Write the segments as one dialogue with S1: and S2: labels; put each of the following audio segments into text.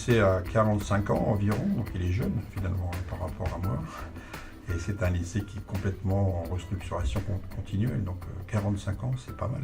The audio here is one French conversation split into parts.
S1: lycée à 45 ans environ, donc il est jeune finalement par rapport à moi. Et c'est un lycée qui est complètement en restructuration continuelle, donc 45 ans c'est pas mal.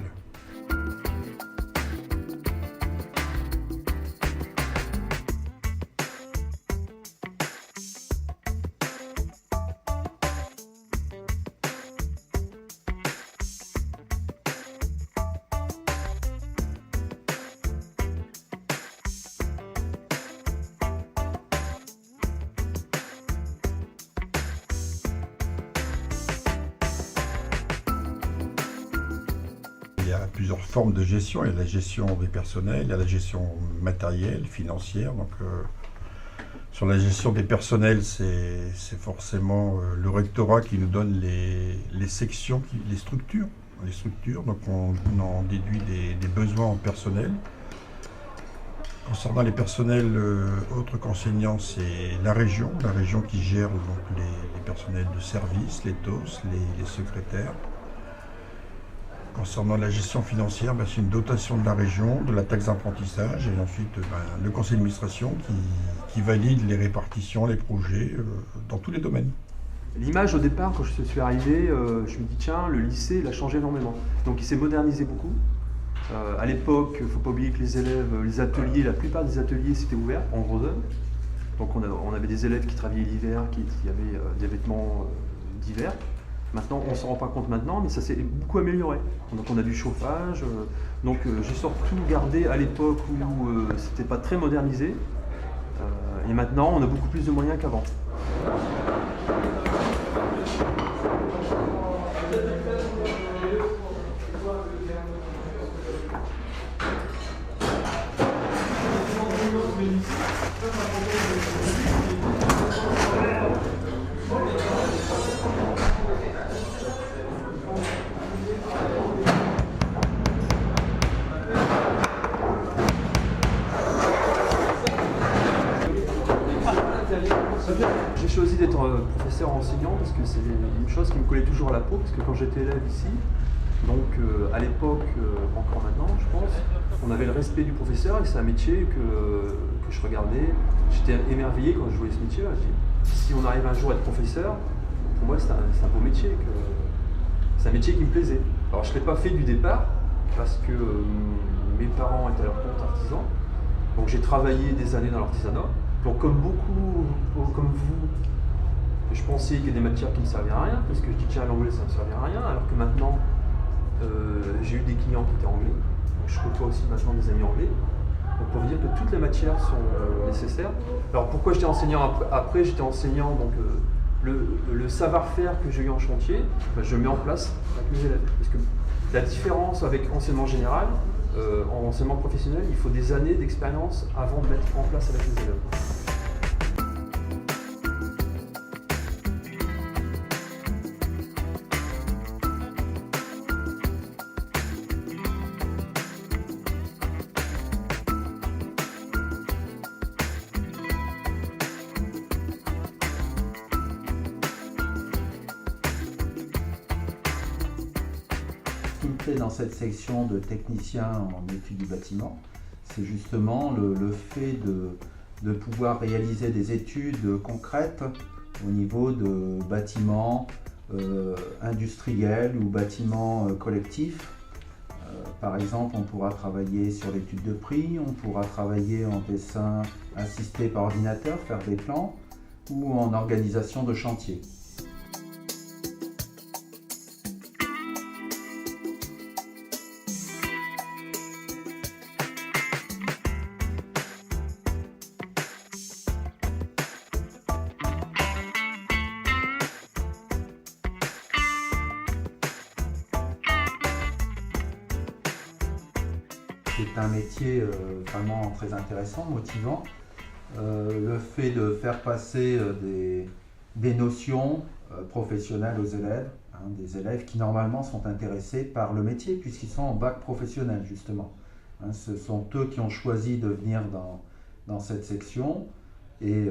S1: Il y a plusieurs formes de gestion. Il y a la gestion des personnels, il y a la gestion matérielle, financière. Donc, sur la gestion des personnels, c'est forcément le rectorat qui nous donne les sections, les structures. Donc, on en déduit des besoins en personnel. Concernant les personnels autres qu'enseignants, c'est la région qui gère donc, les personnels de service, les TOS, les secrétaires. Concernant la gestion financière, c'est une dotation de la région, de la taxe d'apprentissage et ensuite le conseil d'administration qui valide les répartitions, les projets dans tous les domaines.
S2: L'image au départ, quand je suis arrivé, je me dis tiens, le lycée il a changé énormément. Donc il s'est modernisé beaucoup. À l'époque, il ne faut pas oublier que les élèves, les ateliers, la plupart des ateliers s'étaient ouverts en gros œuvre. Donc on avait des élèves qui travaillaient l'hiver, qui avaient des vêtements d'hiver. Maintenant, on ne s'en rend pas compte maintenant, mais ça s'est beaucoup amélioré. Donc on a du chauffage. Donc j'ai surtout gardé à l'époque où c'était pas très modernisé. Et maintenant, on a beaucoup plus de moyens qu'avant. J'ai choisi d'être professeur enseignant parce que c'est une chose qui me collait toujours à la peau, parce que quand j'étais élève ici, donc à l'époque, encore maintenant je pense, on avait le respect du professeur et c'est un métier que je regardais. J'étais émerveillé quand je voyais ce métier. Si on arrive un jour à être professeur, pour moi c'est un beau métier, c'est un métier qui me plaisait. Alors je ne l'ai pas fait du départ parce que mes parents étaient à leur compte artisans, donc j'ai travaillé des années dans l'artisanat. Donc comme beaucoup, comme vous, je pensais qu'il y a des matières qui ne servaient à rien, parce que je dis tiens l'anglais ça ne servait à rien, alors que maintenant j'ai eu des clients qui étaient anglais, donc je côtoie aussi maintenant des amis anglais. Donc pour vous dire que toutes les matières sont nécessaires. Alors pourquoi j'étais enseignant après j'étais enseignant, donc le savoir-faire que j'ai eu en chantier, je le mets en place avec mes élèves. Parce que la différence avec enseignement général, en enseignement professionnel, il faut des années d'expérience avant de mettre en place avec les élèves.
S3: Ce qui me plaît dans cette section de technicien en études du bâtiment, c'est justement le fait de pouvoir réaliser des études concrètes au niveau de bâtiments industriels ou bâtiments collectifs. Par exemple, on pourra travailler sur l'étude de prix, on pourra travailler en dessin assisté par ordinateur, faire des plans, ou en organisation de chantier. C'est un métier vraiment très intéressant, motivant. Le fait de faire passer des notions professionnelles aux élèves, des élèves qui normalement sont intéressés par le métier puisqu'ils sont en bac professionnel justement. Ce sont eux qui ont choisi de venir dans cette section et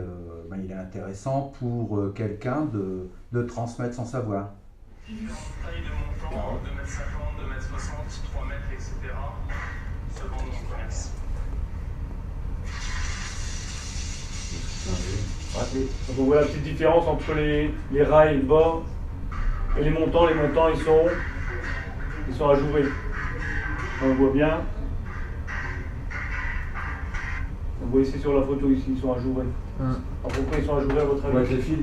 S3: il est intéressant pour quelqu'un de transmettre son savoir.
S4: Taille de montant, 2,50 m, 2,60 m, 3 mètres, etc. Se vend dans le commerce.
S5: Donc on voit la petite différence entre les rails et le bas et les montants. Les montants ils sont ajourés. On voit bien. Vous voyez ici sur la photo, ici ils sont ajourés. Alors pourquoi ils sont ajourés à votre avis?
S2: Avec les fils.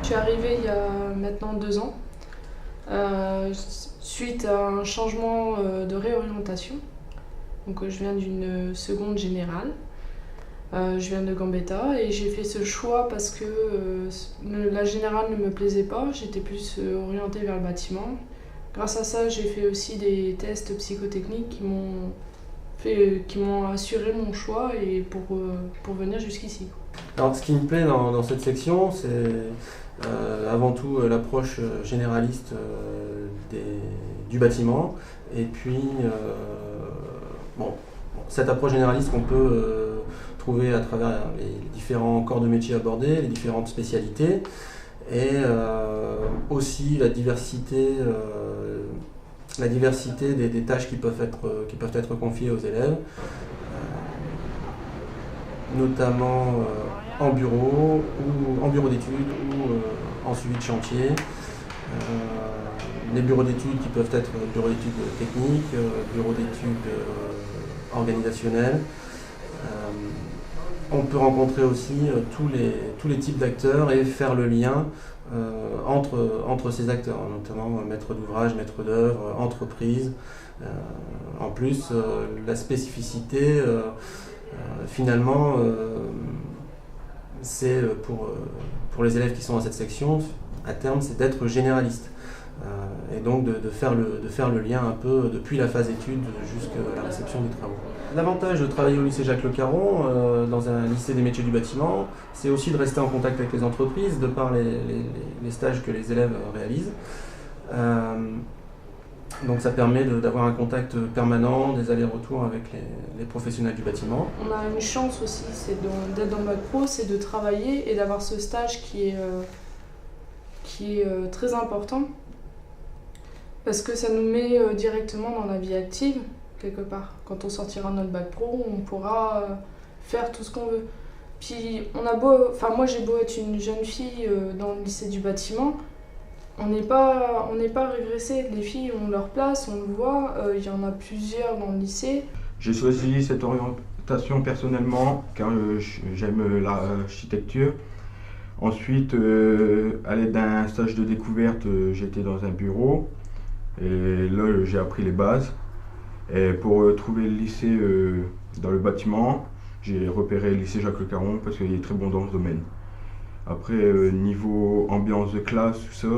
S6: Je suis arrivée il y a maintenant 2 ans, suite à un changement de réorientation. Donc, je viens d'une seconde générale, je viens de Gambetta et j'ai fait ce choix parce que la générale ne me plaisait pas, j'étais plus orientée vers le bâtiment. Grâce à ça, j'ai fait aussi des tests psychotechniques qui m'ont assuré mon choix et pour venir jusqu'ici.
S7: Alors, ce qui me plaît dans cette section, c'est avant tout l'approche généraliste du bâtiment, et puis cette approche généraliste qu'on peut trouver à travers les différents corps de métiers abordés, les différentes spécialités, et aussi la diversité des tâches qui peuvent être confiées aux élèves, notamment en bureau d'études ou en suivi de chantier. Les bureaux d'études qui peuvent être bureaux d'études techniques, bureaux d'études organisationnels. On peut rencontrer aussi tous les types d'acteurs et faire le lien entre ces acteurs, notamment maître d'ouvrage, maître d'œuvre, entreprise. En plus, la spécificité, finalement, c'est pour les élèves qui sont dans cette section, à terme, c'est d'être généraliste. Et donc de faire le lien un peu depuis la phase études jusqu'à la réception des travaux. L'avantage de travailler au lycée Jacques Le Caron, dans un lycée des métiers du bâtiment, c'est aussi de rester en contact avec les entreprises, de par les stages que les élèves réalisent. Donc ça permet d'avoir un contact permanent, des allers-retours avec les professionnels du bâtiment.
S6: On a une chance aussi, c'est d'être dans le bac pro, c'est de travailler et d'avoir ce stage qui est très important. Parce que ça nous met directement dans la vie active, quelque part. Quand on sortira de notre bac pro, on pourra faire tout ce qu'on veut. Puis moi j'ai beau être une jeune fille dans le lycée du bâtiment, on n'est pas régressé. Les filles ont leur place, on le voit, il y en a plusieurs dans le lycée.
S8: J'ai choisi cette orientation personnellement car j'aime l'architecture. Ensuite, à l'aide d'un stage de découverte, j'étais dans un bureau et là j'ai appris les bases. Et pour trouver le lycée dans le bâtiment, j'ai repéré le lycée Jacques Le Caron parce qu'il est très bon dans ce domaine. Après, niveau ambiance de classe, tout ça,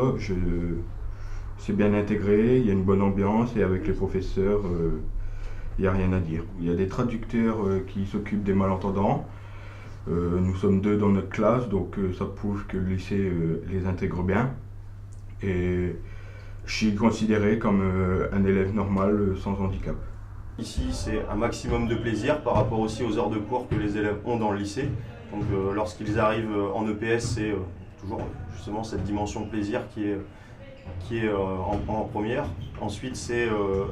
S8: c'est bien intégré, il y a une bonne ambiance et avec les professeurs, il n'y a rien à dire. Il y a des traducteurs qui s'occupent des malentendants. Nous sommes 2 dans notre classe, donc ça prouve que le lycée les intègre bien. Et je suis considéré comme un élève normal sans handicap.
S9: Ici, c'est un maximum de plaisir par rapport aussi aux heures de cours que les élèves ont dans le lycée. Donc lorsqu'ils arrivent en EPS, c'est toujours justement cette dimension plaisir qui est en première. Ensuite, c'est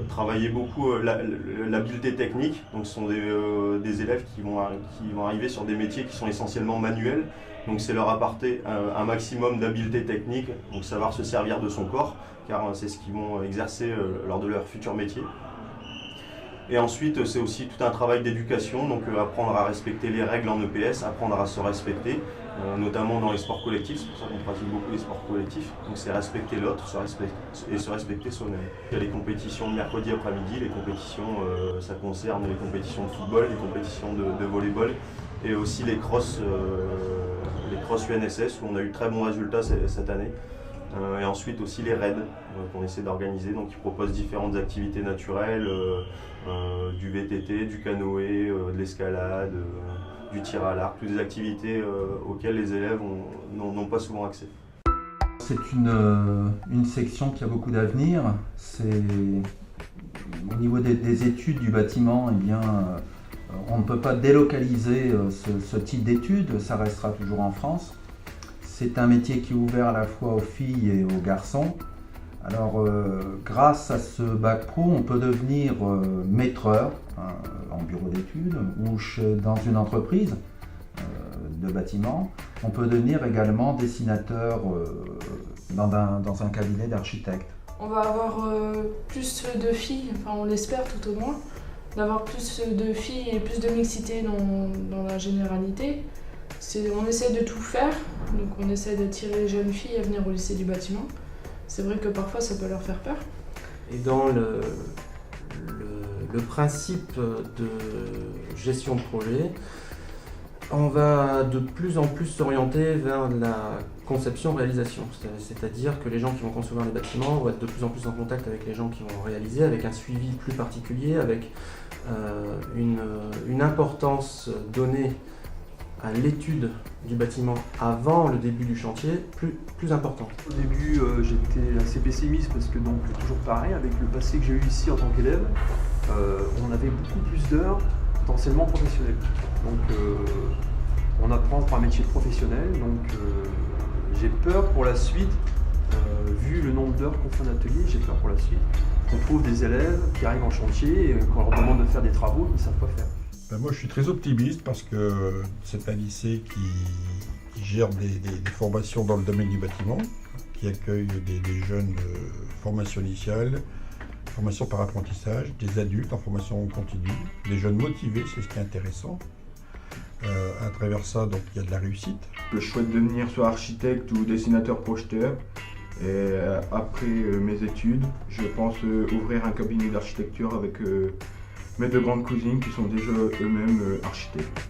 S9: travailler beaucoup l'habileté technique. Donc ce sont des élèves qui vont arriver sur des métiers qui sont essentiellement manuels. Donc c'est leur apporter un maximum d'habileté technique, donc savoir se servir de son corps, car c'est ce qu'ils vont exercer lors de leur futur métier. Et ensuite, c'est aussi tout un travail d'éducation, donc apprendre à respecter les règles en EPS, apprendre à se respecter, notamment dans les sports collectifs, c'est pour ça qu'on pratique beaucoup les sports collectifs. Donc c'est respecter l'autre se respecter soi-même. Il y a les compétitions de mercredi après-midi, les compétitions, ça concerne les compétitions de football, les compétitions de volley-ball, et aussi les cross UNSS où on a eu de très bons résultats cette année. Et ensuite aussi les raids qu'on essaie d'organiser, donc ils proposent différentes activités naturelles, du VTT, du canoë, de l'escalade, du tir à l'arc, toutes des activités auxquelles les élèves n'ont pas souvent accès.
S3: C'est une section qui a beaucoup d'avenir. Au niveau des études du bâtiment, eh bien, on ne peut pas délocaliser ce type d'études, ça restera toujours en France. C'est un métier qui est ouvert à la fois aux filles et aux garçons. Alors, grâce à ce bac pro, on peut devenir maîtreur en bureau d'études ou dans une entreprise de bâtiment. On peut devenir également dessinateur dans un cabinet d'architecte.
S6: On va avoir plus de filles, enfin on l'espère tout au moins, d'avoir plus de filles et plus de mixité dans la généralité. On essaie de tout faire, donc on essaie d'attirer les jeunes filles à venir au lycée du bâtiment. C'est vrai que parfois ça peut leur faire peur.
S7: Et dans le principe de gestion de projet, on va de plus en plus s'orienter vers la conception-réalisation. C'est-à-dire que les gens qui vont concevoir les bâtiments vont être de plus en plus en contact avec les gens qui vont réaliser, avec un suivi plus particulier, avec une importance donnée à l'étude du bâtiment avant le début du chantier plus importante.
S2: Au début, j'étais assez pessimiste parce que donc toujours pareil, avec le passé que j'ai eu ici en tant qu'élève, on avait beaucoup plus d'heures potentiellement professionnelles. Donc on apprend pour un métier professionnel, donc j'ai peur pour la suite, vu le nombre d'heures qu'on fait en atelier, j'ai peur pour la suite qu'on trouve des élèves qui arrivent en chantier et qu'on leur demande de faire des travaux qu'ils ne savent pas faire.
S1: Ben moi, je suis très optimiste parce que c'est un lycée qui gère des formations dans le domaine du bâtiment, qui accueille des jeunes de formation initiale, formation par apprentissage, des adultes en formation continue, des jeunes motivés, c'est ce qui est intéressant. À travers ça, donc, il y a de la réussite.
S8: Je souhaite devenir soit architecte ou dessinateur projeteur. Et après mes études, je pense ouvrir un cabinet d'architecture avec mes deux grandes cousines qui sont déjà eux-mêmes architectes.